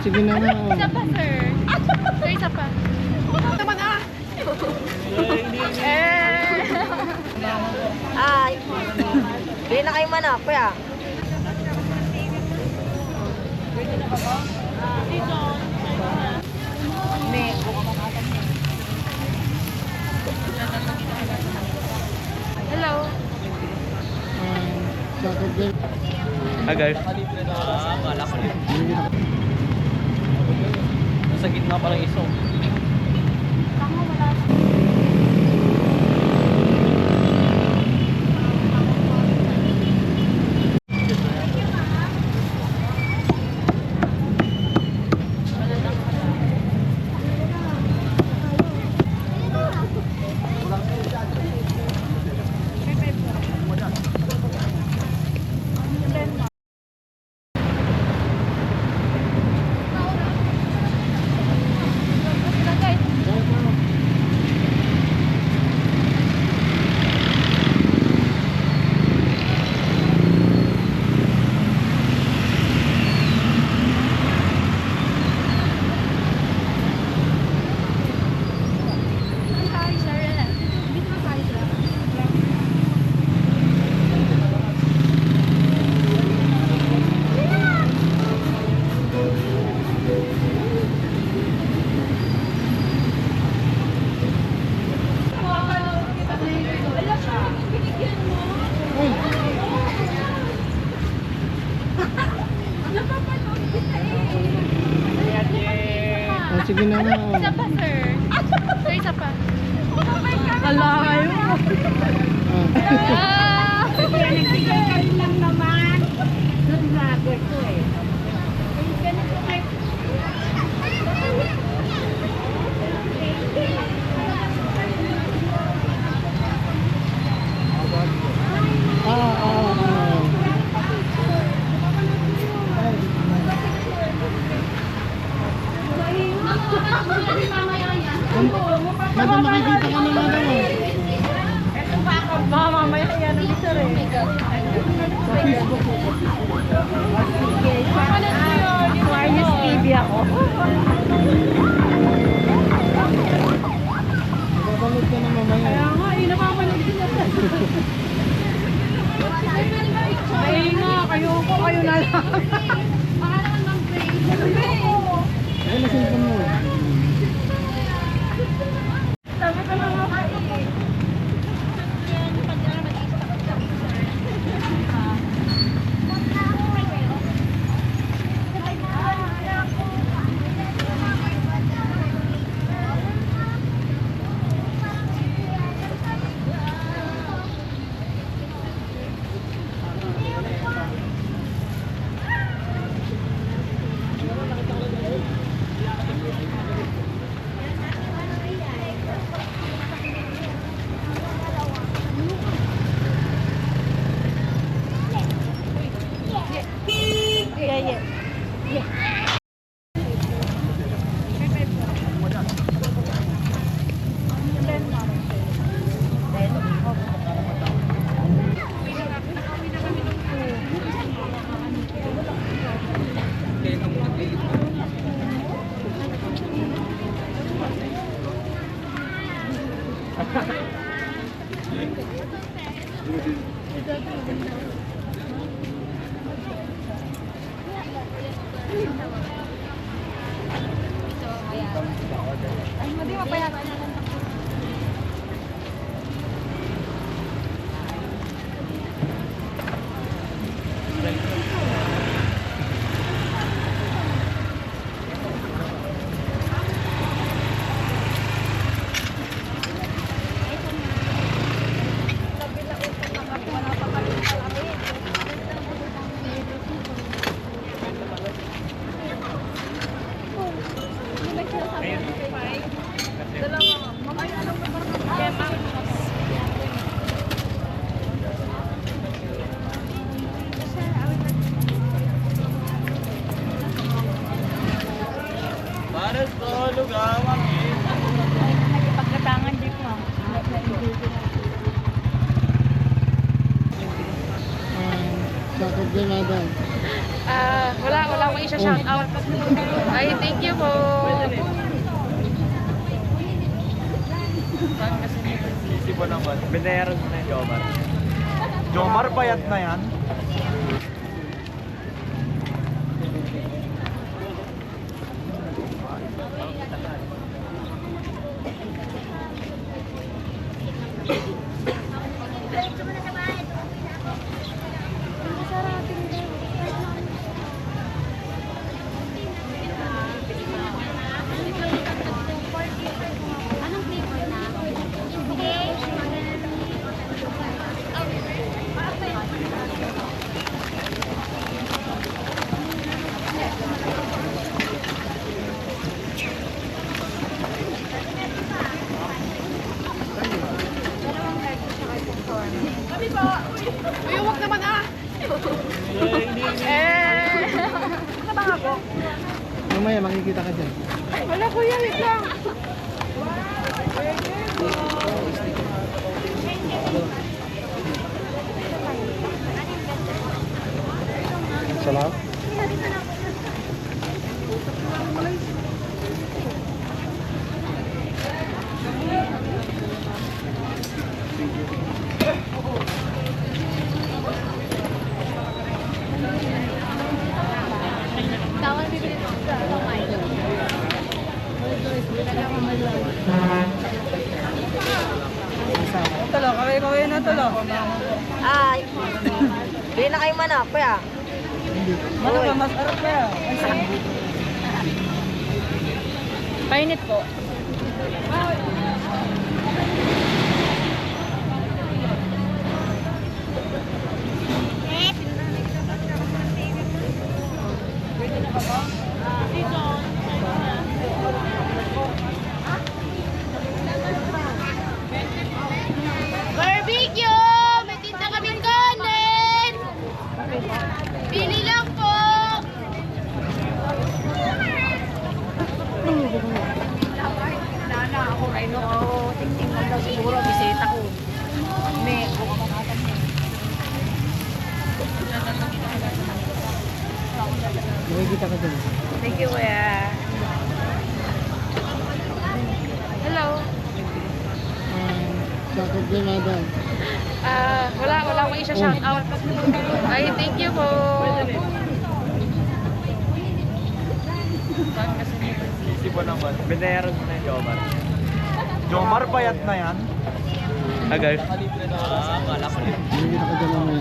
sige na nga. Isa pa, sir. Sir, isa pa. Naman ah! Ay. Bili na kayo manok, kuya. Hindi. Hello. Hi guys. Kala ko dito. Sa gitna parang isong. Sige na nga. Isa pa, sir. Sir, isa pa. Ala kayo. Ah! Nagbigay ka rin lang naman. Nag-vlogger ko eh. Madam, makikita ka na madam. Baka mamaya yan ang isa rin. Marius TV ako. Babalik ka na mamaya. Kaya nga, napapanood ko na. Ay nga, kayo na lang. Ayun na cellphone mo. Sabi ko na nga kayo. Ay, hindi mapayagan. Dalawa. Shoutout kay madam. Wala akong isa-shout out. Ay, thank you po. Sisi po naman. Binayaran mo na yung Jomar. Jomar, payat na yan. Anong flavor na? Uy, huwag naman ah! Ano ba ako? Mamaya makikita ka dyan. Wala kuya, wait lang. Salam. Tawag bibili ko sa Milo. Talo, kaway na talo. Ay, bili na kayo manok, kuya. Ano ba, mas arap kaya? Painit po. Barbecue! May tinta kaming kanin! Pili lang po! Nana ako rin ako. Tingting mo daw siguro. Bisita ko. May Makikita ka dyan. Thank you, kuya. Hello. Shoutout kay madam. Wala akong isa-shout out. Ay, thank you po. Sisi po naman. Binayaran mo na yung Jomar. Jomar, payat na yan. Guys. Kala ko rin. Makikita ka dyan mamaya.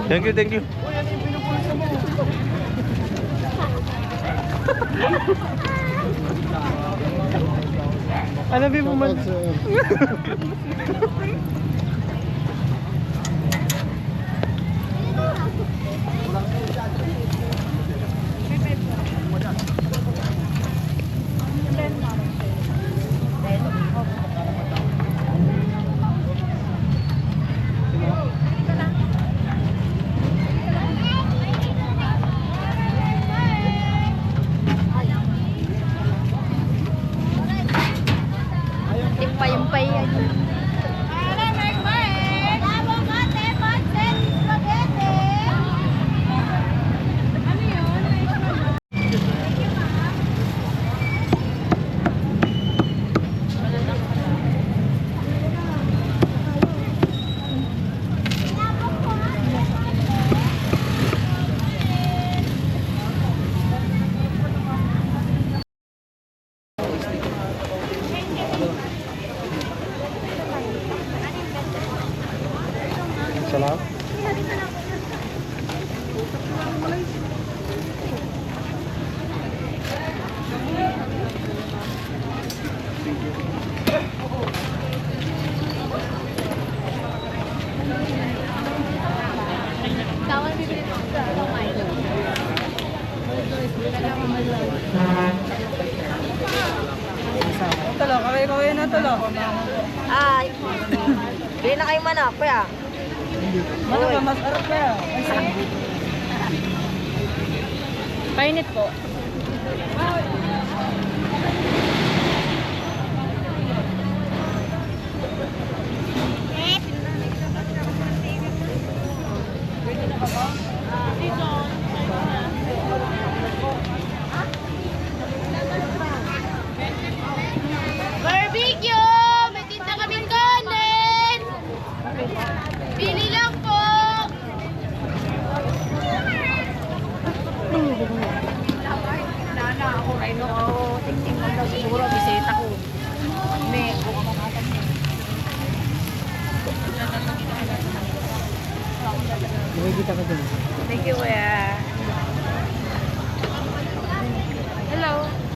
Thank you, thank you. Alam mo man. Timpay-impay yan. Salam. Tawag bibili ko sa Milo. Talo, kaway na talo. Ay, bili na kayo manok, kuya. Ano ba, mas arap kaya? Painit po. Kita ka dun. Thank you, kuya.